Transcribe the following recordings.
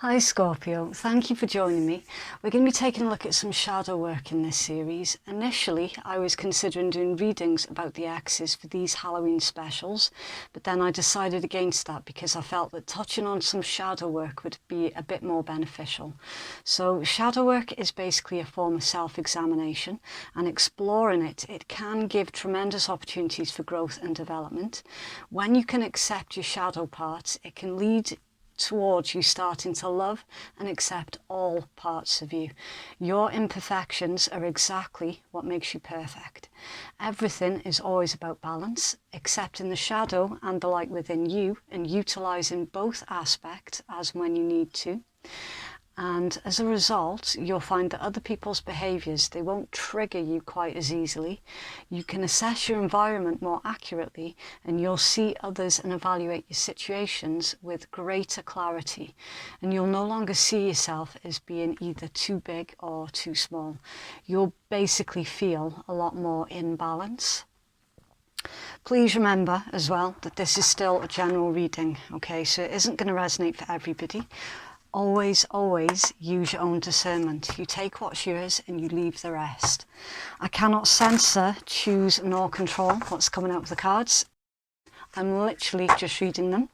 Hi Scorpio, thank you for joining me. We're going to be taking a look at some shadow work in this series. Initially, I was considering doing readings about the exes for these Halloween specials, but then I decided against that because I felt that touching on some shadow work would be a bit more beneficial. So shadow work is basically a form of self-examination, and exploring it can give tremendous opportunities for growth and development. When you can accept your shadow parts, it can lead towards you starting to love and accept all parts of you. Your imperfections are exactly what makes you perfect. Everything is always about balance, accepting the shadow and the light within you and utilizing both aspects as when you need to. And as a result, you'll find that other people's behaviours, they won't trigger you quite as easily. You can assess your environment more accurately, and you'll see others and evaluate your situations with greater clarity. And you'll no longer see yourself as being either too big or too small. You'll basically feel a lot more in balance. Please remember as well that this is still a general reading, okay? So it isn't going to resonate for everybody. Always use your own discernment. You take what's yours and you leave the rest. I cannot censor, choose nor control what's coming out of the cards. I'm literally just reading them,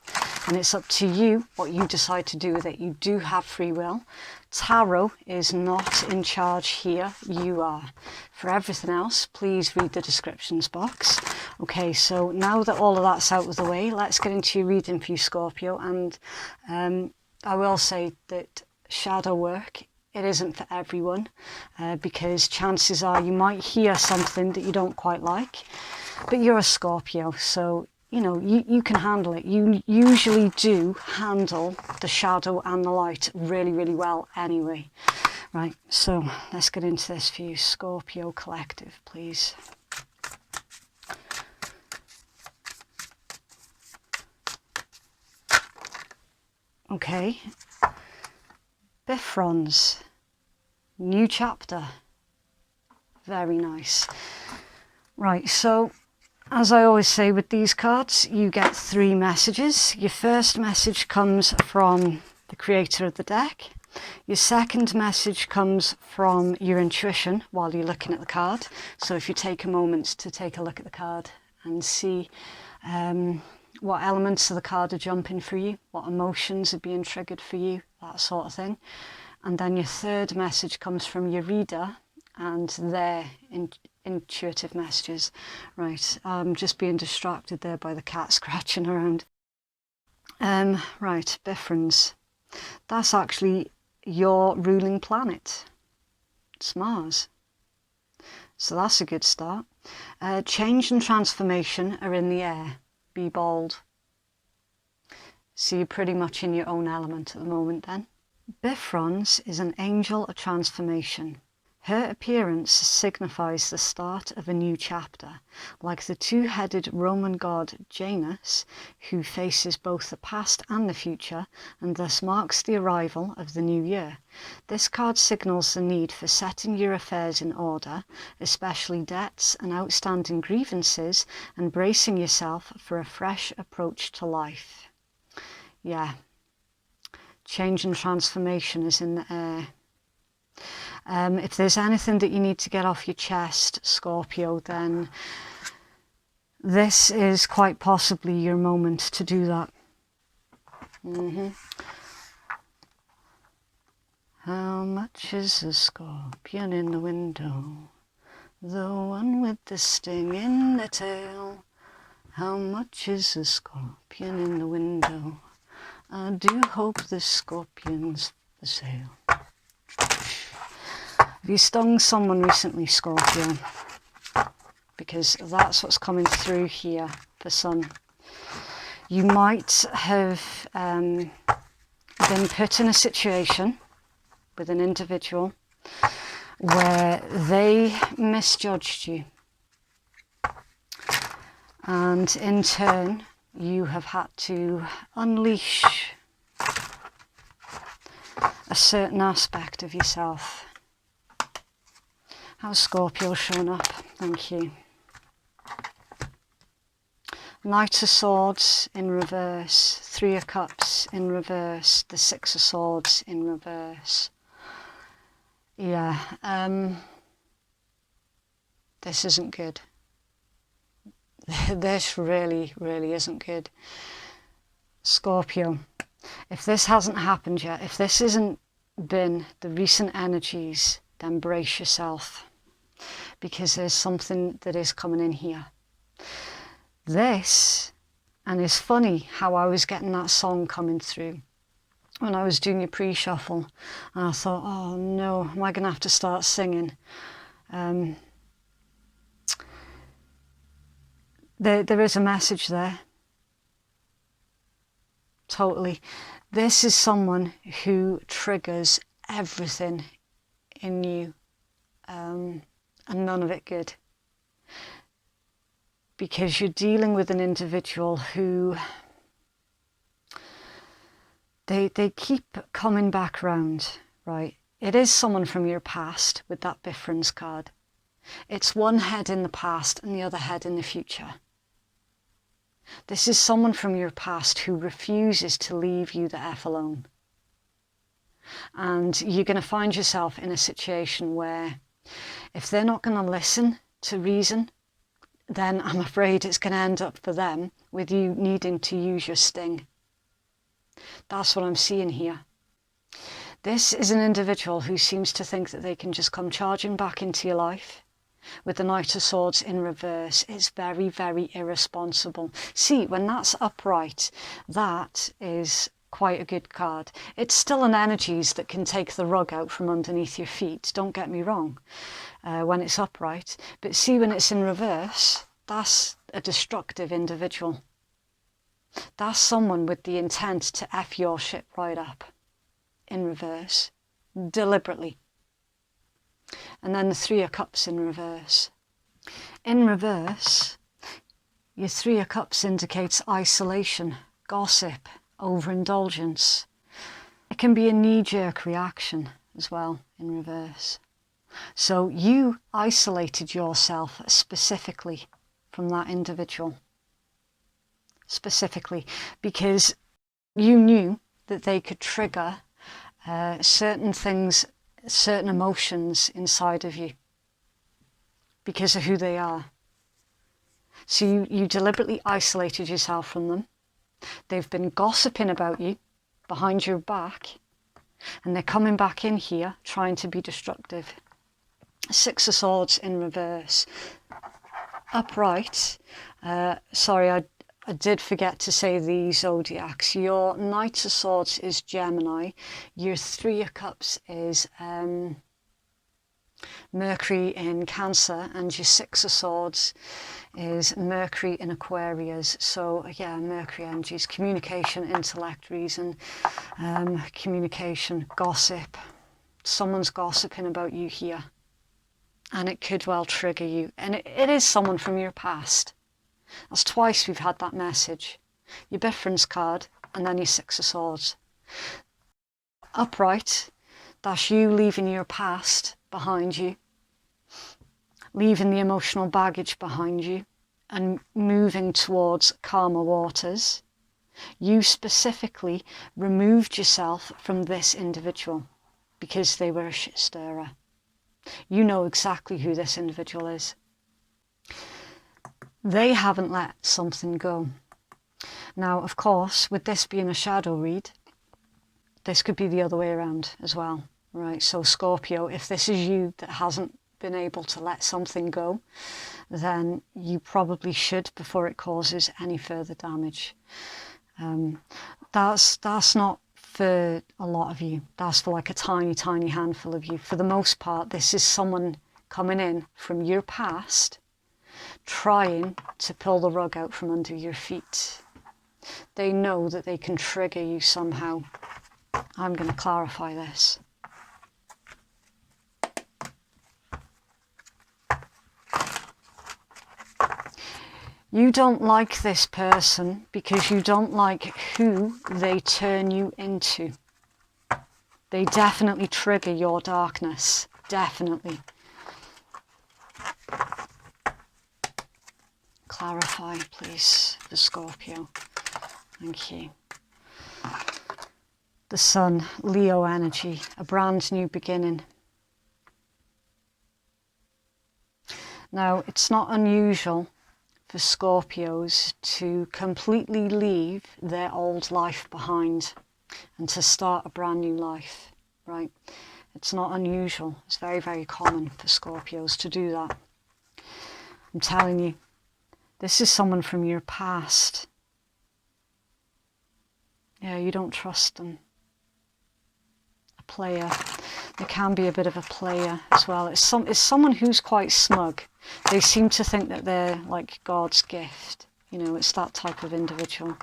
and it's up to you what you decide to do with it. You do have free will. Tarot is not in charge here, you are. For everything else, please read the descriptions box. Okay, so now that all of that's out of the way, let's get into your reading for you, Scorpio. And I will say that shadow work, it isn't for everyone, because chances are you might hear something that you don't quite like, but you're a Scorpio, so you know you can handle it. You usually do handle the shadow and the light really well anyway. Right, so let's get into this for you, Scorpio collective, please. Okay, Bifrons, new chapter, very nice. Right, so as I always say with these cards, you get 3 messages. Your first message comes from the creator of the deck. Your second message comes from your intuition while you're looking at the card. So if you take a moment to take a look at the card and see what elements of the card are jumping for you, what emotions are being triggered for you, that sort of thing. And then your third message comes from your reader and their intuitive messages. Right, I'm just being distracted there by the cat scratching around. Right, Bifrons. That's actually your ruling planet. It's Mars. So that's a good start. Change and transformation are in the air. Be bold. So you're pretty much in your own element at the moment then. Bifrons is an angel of transformation. Her appearance signifies the start of a new chapter, like the 2-headed Roman god Janus, who faces both the past and the future, and thus marks the arrival of the new year. This card signals the need for setting your affairs in order, especially debts and outstanding grievances, and bracing yourself for a fresh approach to life. Yeah, change and transformation is in the air. If there's anything that you need to get off your chest, Scorpio, then this is quite possibly your moment to do that. How much is a scorpion in the window? The one with the sting in the tail. How much is a scorpion in the window? I do hope the scorpion's for sale. Have you stung someone recently, Scorpio? Because that's what's coming through here for some. You might have been put in a situation with an individual where they misjudged you. And in turn, you have had to unleash a certain aspect of yourself. How's Scorpio showing up? Thank you. Knight of Swords in reverse, Three of Cups in reverse, the Six of Swords in reverse. Yeah, this isn't good. This really, really isn't good. Scorpio, if this hasn't happened yet, if this hasn't been the recent energies, then brace yourself, because there's something that is coming in here. This, and it's funny how I was getting that song coming through when I was doing your pre-shuffle, and I thought, oh no, am I going to have to start singing? There is a message there. Totally. This is someone who triggers everything in you, and none of it good. Because you're dealing with an individual who they keep coming back round, right? It is someone from your past with that difference card. It's one head in the past and the other head in the future. This is someone from your past who refuses to leave you the F alone. And you're going to find yourself in a situation where if they're not going to listen to reason, then I'm afraid it's going to end up for them with you needing to use your sting. That's what I'm seeing here. This is an individual who seems to think that they can just come charging back into your life with the Knight of Swords in reverse. It's very, very irresponsible. See, when that's upright, that is quite a good card. It's still an energies that can take the rug out from underneath your feet, don't get me wrong, when it's upright. But see, when it's in reverse, that's a destructive individual. That's someone with the intent to F your shit right up in reverse, deliberately. And then the Three of Cups in reverse. In reverse, your Three of Cups indicates isolation, gossip, overindulgence. It can be a knee-jerk reaction as well in reverse. So you isolated yourself specifically from that individual. Specifically because you knew that they could trigger certain things, certain emotions inside of you because of who they are. So you deliberately isolated yourself from them. They've been gossiping about you behind your back, and they're coming back in here trying to be destructive. Six of Swords in reverse. Upright, sorry, I did forget to say the zodiacs. Your Knight of Swords is Gemini. Your Three of Cups is Mercury in Cancer, and your Six of Swords is Mercury in Aquarius. So yeah, Mercury energies, communication, intellect, reason, communication, gossip. Someone's gossiping about you here, and it could well trigger you, and it is someone from your past. That's twice we've had that message. Your difference card and then your Six of Swords. Upright, that's you leaving your past behind you, leaving the emotional baggage behind you and moving towards calmer waters. You specifically removed yourself from this individual because they were a shit stirrer. You know exactly who this individual is. They haven't let something go. Now, of course, with this being a shadow read, this could be the other way around as well, right? So Scorpio, if this is you that hasn't been able to let something go, then you probably should before it causes any further damage. That's not for a lot of you. That's for like a tiny, tiny handful of you. For the most part, this is someone coming in from your past, trying to pull the rug out from under your feet. They know that they can trigger you somehow. I'm going to clarify this. You don't like this person because you don't like who they turn you into. They definitely trigger your darkness. Definitely. clarify, please, for Scorpio. Thank you. The Sun, Leo energy, a brand new beginning. Now, it's not unusual for Scorpios to completely leave their old life behind and to start a brand new life, right? It's not unusual. It's very, very common for Scorpios to do that. I'm telling you, this is someone from your past. Yeah, you don't trust them. A player. They can be a bit of a player as well. It's someone who's quite smug. They seem to think that they're like God's gift. You know, it's that type of individual.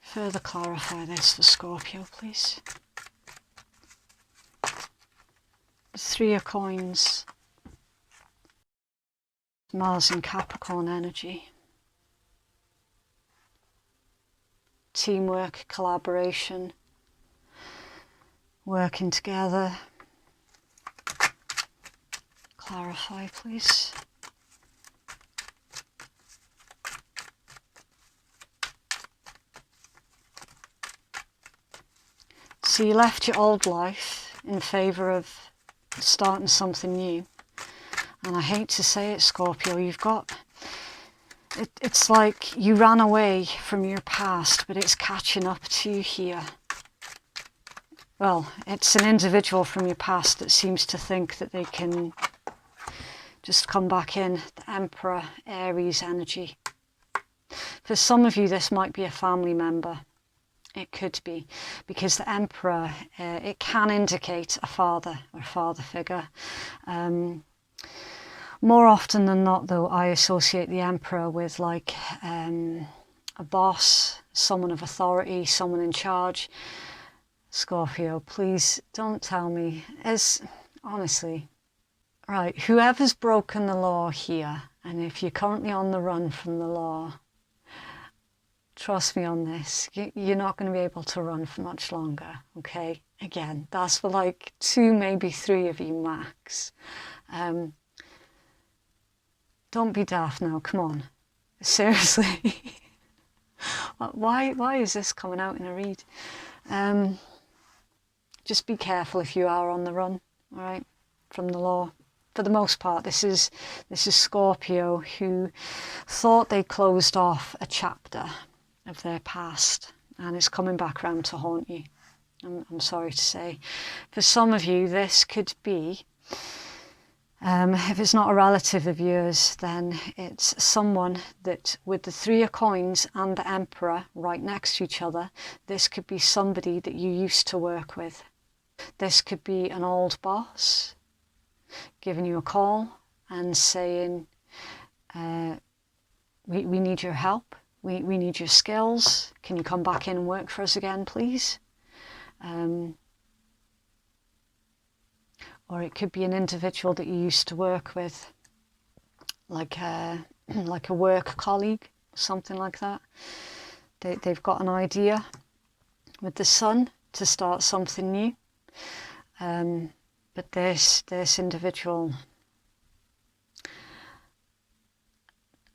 Further clarify this for Scorpio, please. The Three of Coins. Mars in Capricorn energy. Teamwork, collaboration, working together. Clarify, please. So you left your old life in favour of starting something new. And I hate to say it, Scorpio, you've got... It's like you ran away from your past, but it's catching up to you here. Well, it's an individual from your past that seems to think that they can just come back in. The Emperor, Aries energy. For some of you, this might be a family member. It could be, because the Emperor, it can indicate a father or father figure. More often than not, though, I associate the Emperor with like a boss, someone of authority, someone in charge. Scorpio, please don't tell me. Honestly, right, whoever's broken the law here, and if you're currently on the run from the law, trust me on this, you're not going to be able to run for much longer, okay? Again, that's for like 2, maybe 3 of you max. Don't be daft now, come on. Seriously. Why is this coming out in a read? Just be careful if you are on the run, all right, from the law. For the most part, this is Scorpio who thought they closed off a chapter of their past, and it's coming back around to haunt you. I'm sorry to say. For some of you, this could be... if it's not a relative of yours, then it's someone that, with the Three of Coins and the Emperor right next to each other, this could be somebody that you used to work with. This could be an old boss giving you a call and saying, we need your help, we need your skills, can you come back in and work for us again, please? Or it could be an individual that you used to work with, like a work colleague, something like that. They've got an idea with the Sun to start something new. But this individual,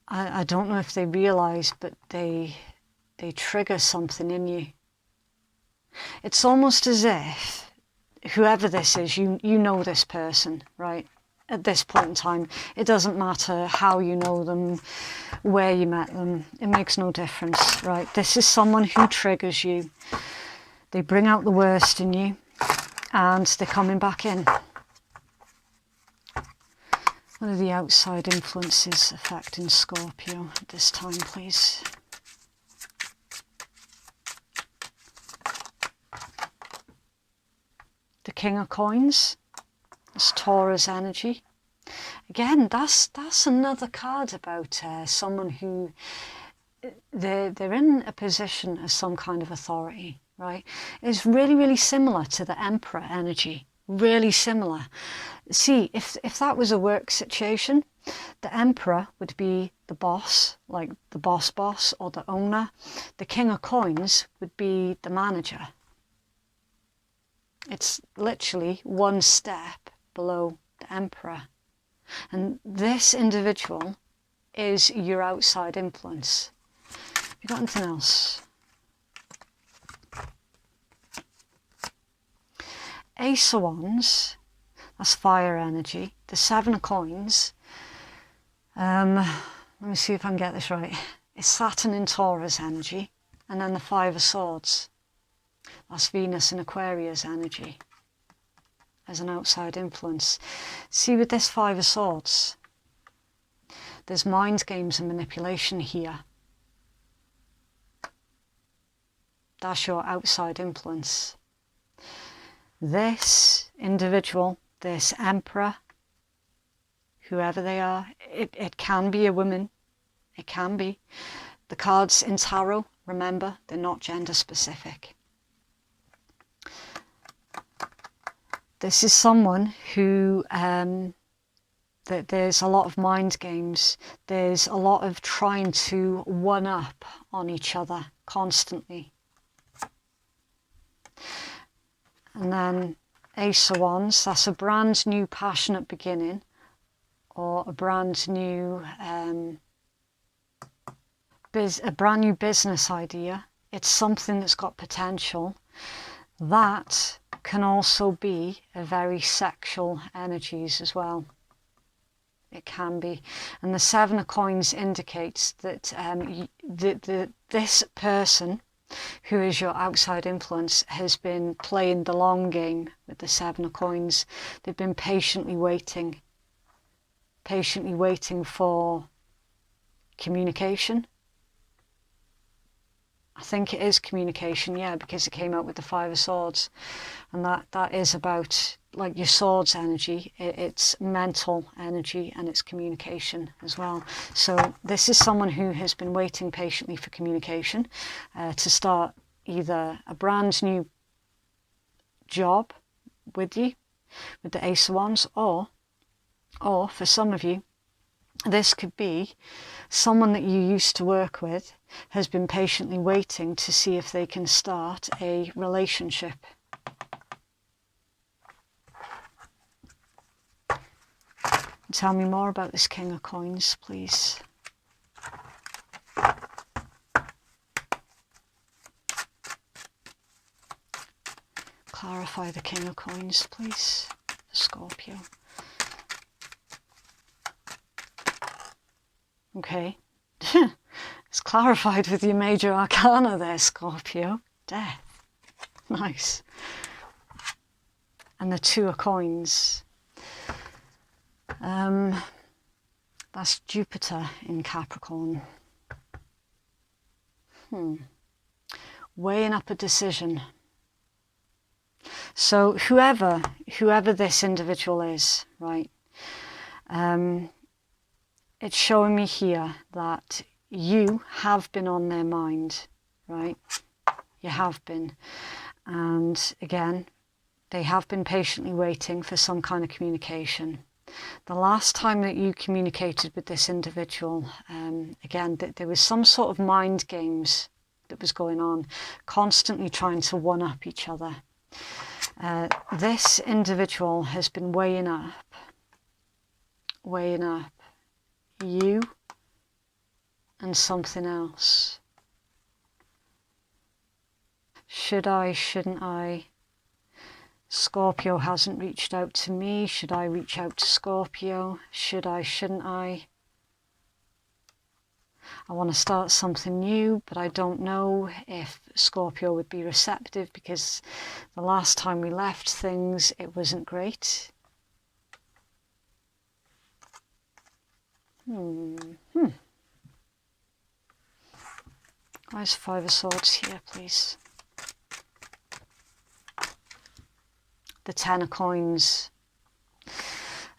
I don't know if they realise, but they trigger something in you. It's almost as if whoever this is, you know this person, right? At this point in time, it doesn't matter how you know them, where you met them, it makes no difference, right? This is someone who triggers you. They bring out the worst in you, and they're coming back in. What are the outside influences affecting Scorpio at this time, please? The King of Coins, it's Taurus energy. Again, that's another card about someone who, they're in a position of some kind of authority, right? It's really, really similar to the Emperor energy, really similar. See, if that was a work situation, the Emperor would be the boss, like the boss or the owner. The King of Coins would be the manager. It's literally one step below the Emperor. And this individual is your outside influence. Have you got anything else? Ace of Wands, that's fire energy. The Seven of Coins, let me see if I can get this right. It's Saturn in Taurus energy. And then the Five of Swords, that's Venus in Aquarius energy as an outside influence. See, with this Five of Swords, there's mind games and manipulation here. That's your outside influence. This individual, this Emperor, whoever they are, it can be a woman, it can be. The cards in tarot, remember, they're not gender specific. This is someone who, there's a lot of mind games, there's a lot of trying to one up on each other constantly. And then Ace of Wands, that's a brand new passionate beginning, or a brand new business idea. It's something that's got potential. That can also be a very sexual energies as well. It can be. And the Seven of Coins indicates that this person who is your outside influence has been playing the long game with the Seven of Coins. They've been patiently waiting for communication. I think it is communication, yeah, because it came out with the Five of Swords. And that is about, like, your swords energy. It's mental energy and it's communication as well. So this is someone who has been waiting patiently for communication to start either a brand new job with you, with the Ace of Wands, or for some of you, this could be someone that you used to work with has been patiently waiting to see if they can start a relationship. Tell me more about this King of Coins, please. Clarify the King of Coins, please, for Scorpio. Okay. It's clarified with your major arcana there, Scorpio. Death. Nice. And the Two of Coins. That's Jupiter in Capricorn. Weighing up a decision. So whoever this individual is, right? It's showing me here that you have been on their mind, right? You have been. And again, they have been patiently waiting for some kind of communication. The last time that you communicated with this individual, again, there was some sort of mind games that was going on, constantly trying to one-up each other. This individual has been weighing up you and something else. Should I, shouldn't I? Scorpio hasn't reached out to me. Should I reach out to Scorpio? Should I, shouldn't I? I want to start something new, but I don't know if Scorpio would be receptive, because the last time we left things, it wasn't great. Where's Five of Swords here, please? The Ten of Coins.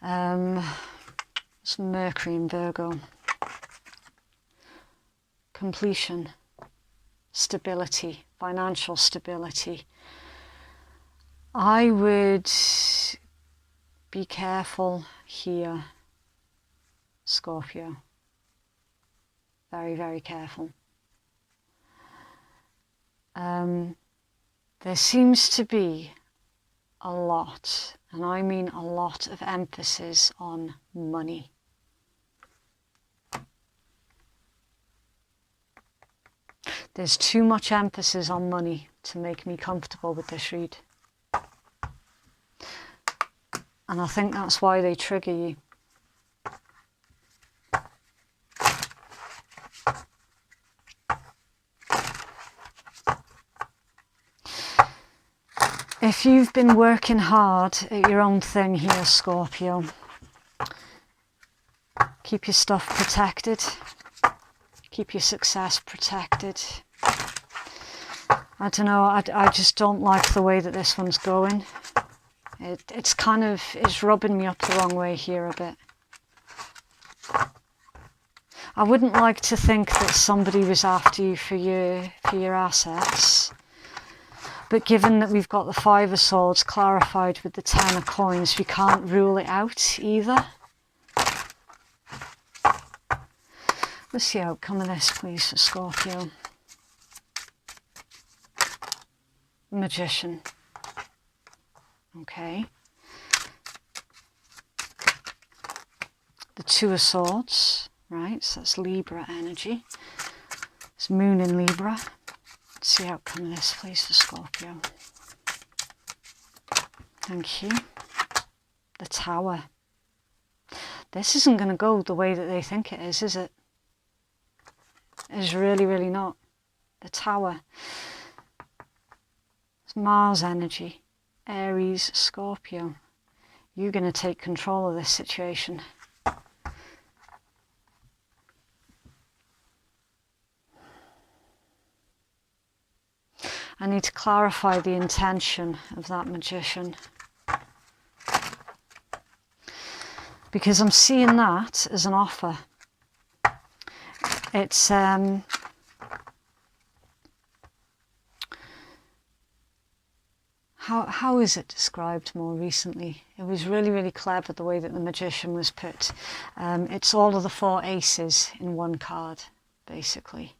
It's Mercury in Virgo. Completion, stability, financial stability. I would be careful here, Scorpio. Very, very careful. There seems to be a lot, and I mean a lot of emphasis on money. There's too much emphasis on money to make me comfortable with this read. And I think that's why they trigger you. If you've been working hard at your own thing here, Scorpio, keep your stuff protected. Keep your success protected. I don't know, I just don't like the way that this one's going. It's rubbing me up the wrong way here a bit. I wouldn't like to think that somebody was after you for your assets. But given that we've got the Five of Swords clarified with the Ten of Coins, we can't rule it out either. What's the outcome of this, please, for Scorpio? Magician. Okay. The Two of Swords, right? So that's Libra energy. It's Moon in Libra. Let's see the outcome of this, please, for Scorpio. Thank you. The Tower. This isn't going to go the way that they think it is it? It's really, really not. The Tower. It's Mars energy. Aries, Scorpio. You're going to take control of this situation. I need to clarify the intention of that Magician. Because I'm seeing that as an offer. It's how is it described more recently? It was really, really clever the way that the Magician was put. It's all of the four aces in one card, basically.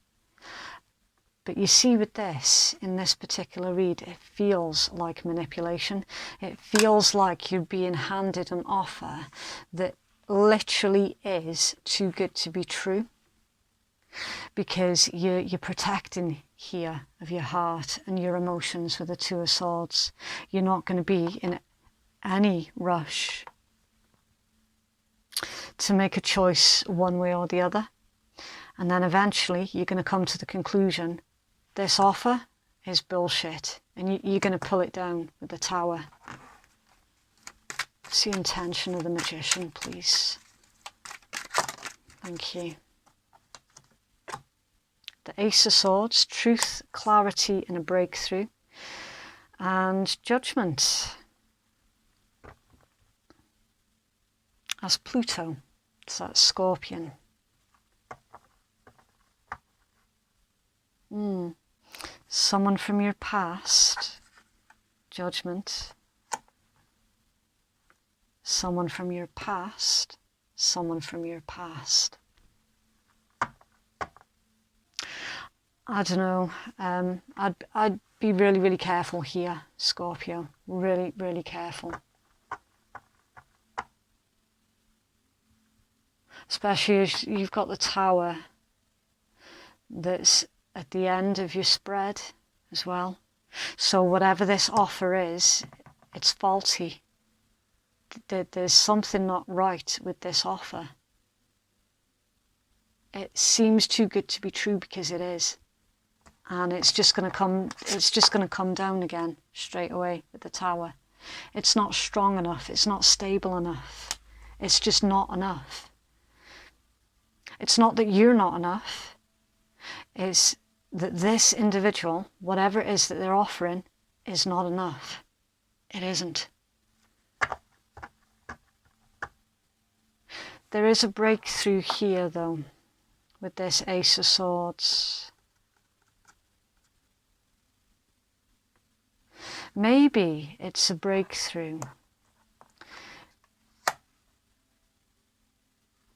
But you see with this, in this particular read, it feels like manipulation. It feels like you're being handed an offer that literally is too good to be true. Because you're protecting here of your heart and your emotions with the Two of Swords. You're not going to be in any rush to make a choice one way or the other. And then eventually you're going to come to the conclusion, this offer is bullshit, and you're going to pull it down with the Tower. What's the intention of the Magician, please? Thank you. The Ace of Swords, truth, clarity and a breakthrough. And Judgment. As Pluto, so that's Scorpion. Someone from your past. Judgment. Someone from your past. Someone from your past. I don't know, I'd be really, really careful here, Scorpio. Really, really careful. Especially as you've got the Tower that's at the end of your spread as well. So whatever this offer is, it's faulty. There's something not right with this offer. It seems too good to be true because it is. And it's just going to come down again straight away with the Tower. It's not strong enough, it's not stable enough. It's just not enough. It's not that you're not enough. It's that this individual, whatever it is that they're offering, is not enough. It isn't. There is a breakthrough here though, with this Ace of Swords. Maybe it's a breakthrough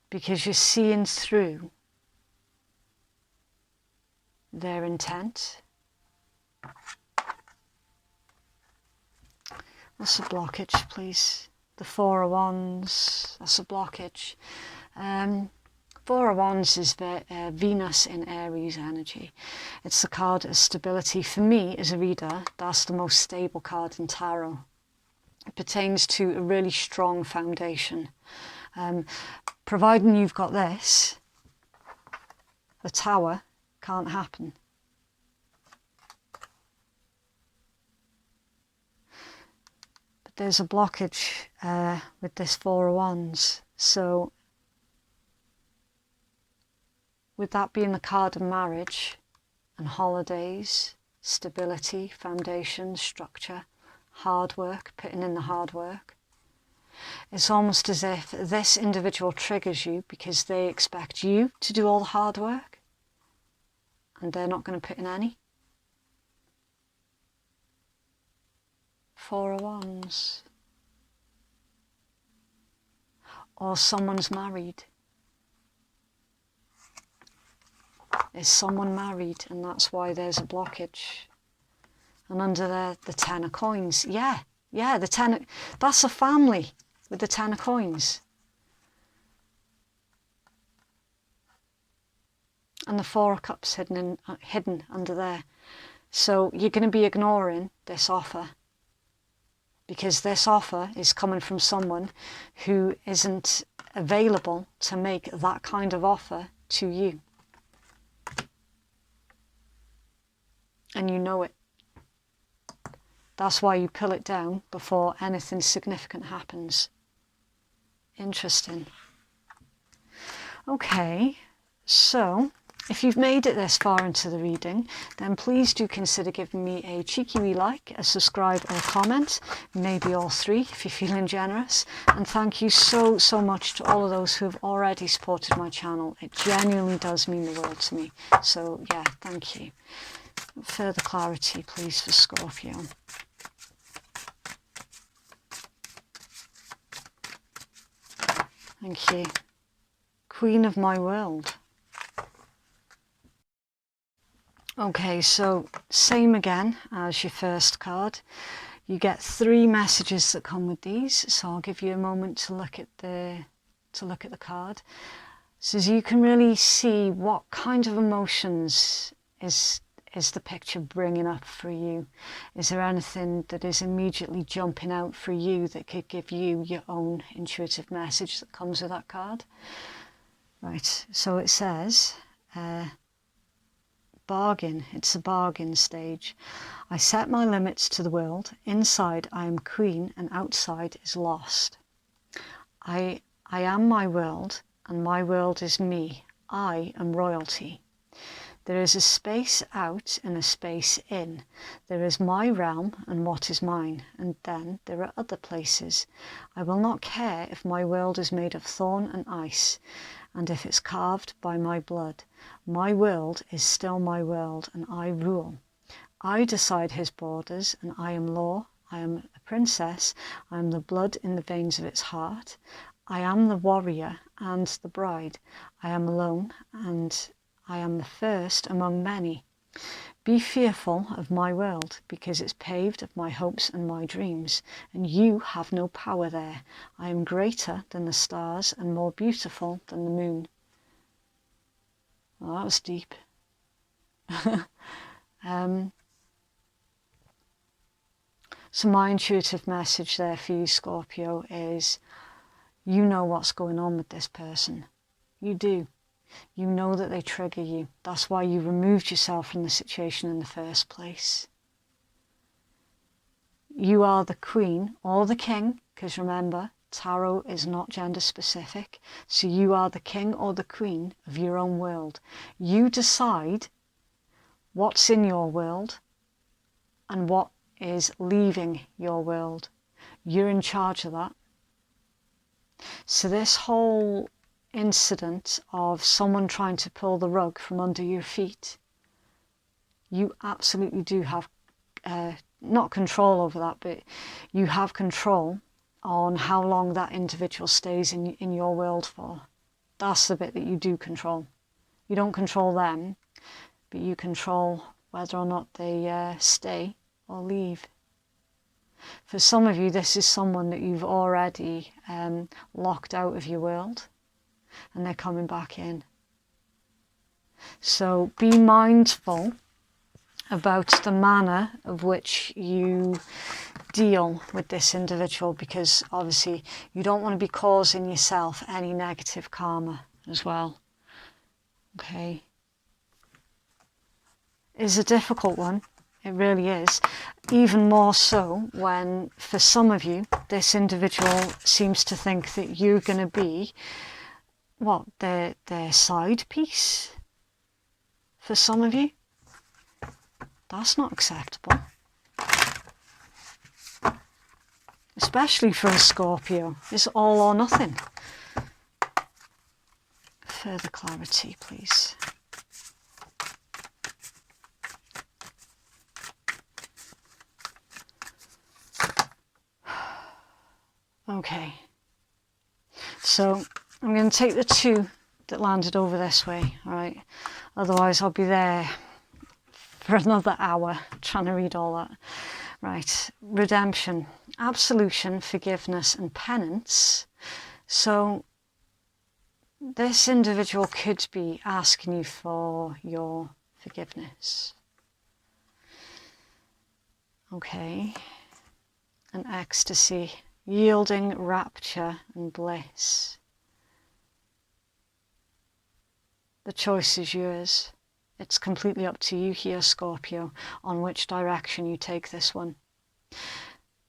because you're seeing through their intent. What's a blockage, please? The Four of Wands, that's a blockage. Four of Wands is the Venus in Aries energy. It's the card of stability. For me, as a reader, that's the most stable card in tarot. It pertains to a really strong foundation. Providing you've got this, the Tower can't happen. But there's a blockage with this Four of Wands. So with that being the card of marriage and holidays, stability, foundation, structure, hard work, putting in the hard work, it's almost as if this individual triggers you because they expect you to do all the hard work and they're not going to put in any. Four of Wands. Or someone's married. Is someone married and that's why there's a blockage? And under there, the Ten of Coins. Yeah, the Ten, that's a family with the Ten of Coins. And the Four of Cups hidden under there. So you're going to be ignoring this offer because this offer is coming from someone who isn't available to make that kind of offer to you. And you know it. That's why you pull it down before anything significant happens. Interesting. Okay, so if you've made it this far into the reading, then please do consider giving me a cheeky wee like, a subscribe or a comment, maybe all three if you're feeling generous. And thank you so much to all of those who have already supported my channel. It genuinely does mean the world to me. So yeah, thank you. Further clarity, please, for Scorpio. Thank you. Queen of my world. Okay, so same again as your first card. You get 3 messages that come with these, so I'll give you a moment to look at the card. So as you can really see what kind of emotions is the picture bringing up for you. Is there anything that is immediately jumping out for you that could give you your own intuitive message that comes with that card? Right, so it says, bargain. It's a bargain stage. I set my limits to the world. Inside I am queen and outside is lost. I am my world and my world is me. I am royalty. There is a space out and a space in. There is my realm and what is mine, and then there are other places. I will not care if my world is made of thorn and ice, and if it's carved by my blood. My world is still my world, and I rule. I decide his borders, and I am law. I am a princess. I am the blood in the veins of its heart. I am the warrior and the bride. I am alone, and I am the first among many. Be fearful of my world, because it's paved of my hopes and my dreams, and you have no power there. I am greater than the stars and more beautiful than the moon. Well, that was deep. So my intuitive message there for you, Scorpio, is you know what's going on with this person. You do. You know that they trigger you. That's why you removed yourself from the situation in the first place. You are the queen or the king, because remember, tarot is not gender specific. So you are the king or the queen of your own world. You decide what's in your world and what is leaving your world. You're in charge of that. So this whole incident of someone trying to pull the rug from under your feet, you absolutely do have not control over that, but you have control on how long that individual stays in your world for. That's the bit that you do control. You don't control them, but you control whether or not they stay or leave. For some of you, this is someone that you've already locked out of your world, and they're coming back in. So be mindful about the manner of which you deal with this individual, because obviously you don't want to be causing yourself any negative karma as well. Okay. It's a difficult one. It really is. Even more so when, for some of you, this individual seems to think that you're going to be, what, their side piece? For some of you, that's not acceptable. Especially for a Scorpio. It's all or nothing. Further clarity, please. Okay, so I'm going to take the two that landed over this way, all right? Otherwise I'll be there for another hour trying to read all that. Right, redemption, absolution, forgiveness and penance. So this individual could be asking you for your forgiveness. Okay, and ecstasy. Yielding, rapture and bliss. The choice is yours. It's completely up to you here, Scorpio, on which direction you take this one.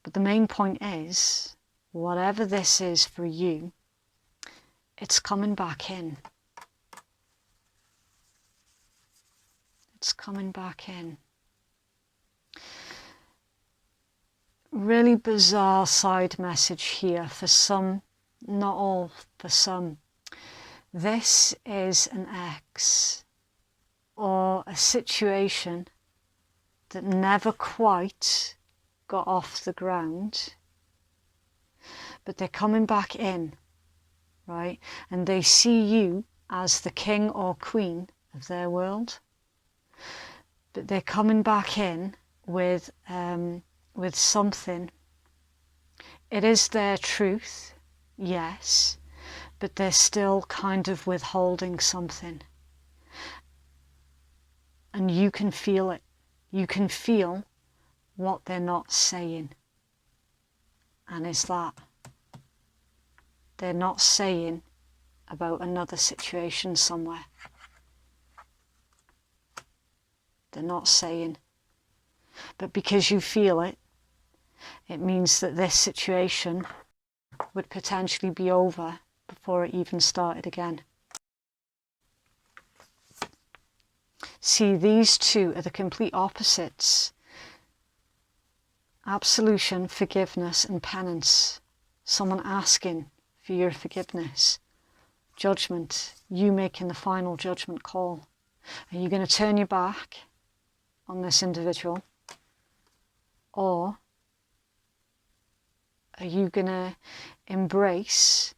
But the main point is, whatever this is for you, it's coming back in. It's coming back in. Really bizarre side message here for some, not all, for some. This is an ex or a situation that never quite got off the ground, but they're coming back in, right? And they see you as the king or queen of their world, but they're coming back in with something. It is their truth, yes, but they're still kind of withholding something. And you can feel it. You can feel what they're not saying. And it's that. They're not saying about another situation somewhere. They're not saying. But because you feel it, it means that this situation would potentially be over before it even started again. See, these two are the complete opposites. Absolution, forgiveness and penance. Someone asking for your forgiveness. Judgment, you making the final judgment call. Are you going to turn your back on this individual? Or are you going to embrace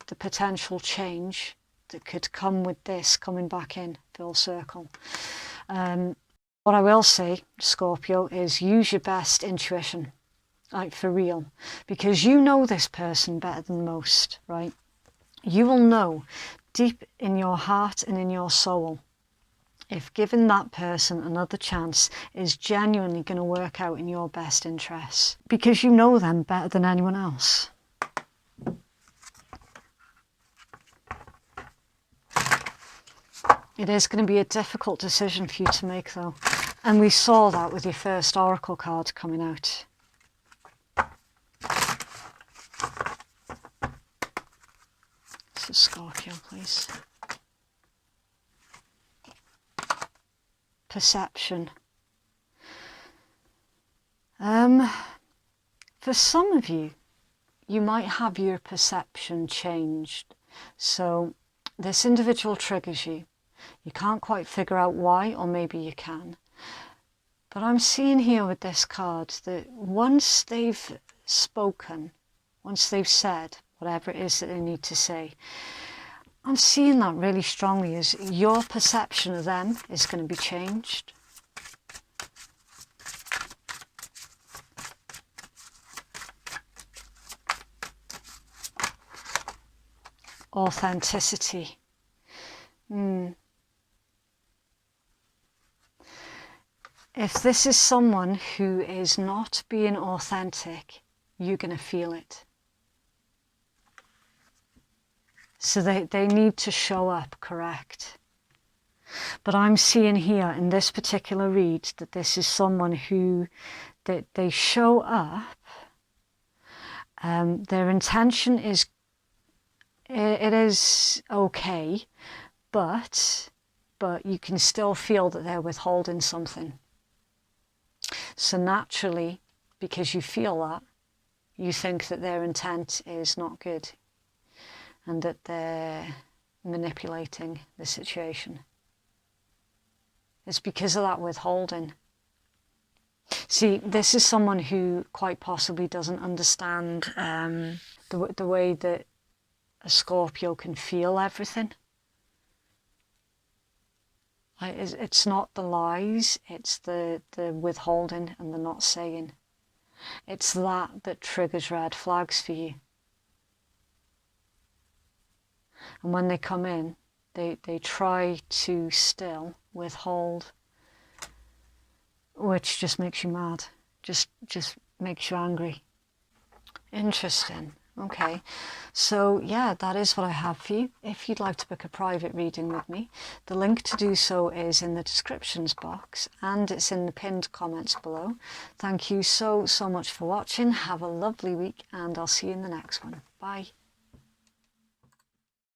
the potential change that could come with this coming back in full circle? What I will say, Scorpio, is use your best intuition, like for real, because you know this person better than most, right? You will know deep in your heart and in your soul if giving that person another chance is genuinely going to work out in your best interests, because you know them better than anyone else. It is going to be a difficult decision for you to make, though. And we saw that with your first oracle card coming out. So Scorpio, please. Perception. For some of you, you might have your perception changed. So this individual triggers you. You can't quite figure out why, or maybe you can. But I'm seeing here with this card that once they've spoken, once they've said whatever it is that they need to say, I'm seeing that really strongly as your perception of them is going to be changed. authenticity. If this is someone who is not being authentic, you're going to feel it. So they need to show up correct. But I'm seeing here in this particular read that this is someone who, that they show up, their intention is, it is okay, but you can still feel that they're withholding something. So naturally, because you feel that, you think that their intent is not good and that they're manipulating the situation. It's because of that withholding. See, this is someone who quite possibly doesn't understand the way that a Scorpio can feel everything. It's not the lies, it's the withholding and the not saying. It's that triggers red flags for you. And when they come in, they try to still withhold, which just makes you mad, just makes you angry. Interesting. Okay, so yeah, that is what I have for you. If you'd like to book a private reading with me, the link to do so is in the descriptions box and it's in the pinned comments below. Thank you so much for watching. Have a lovely week and I'll see you in the next one. Bye.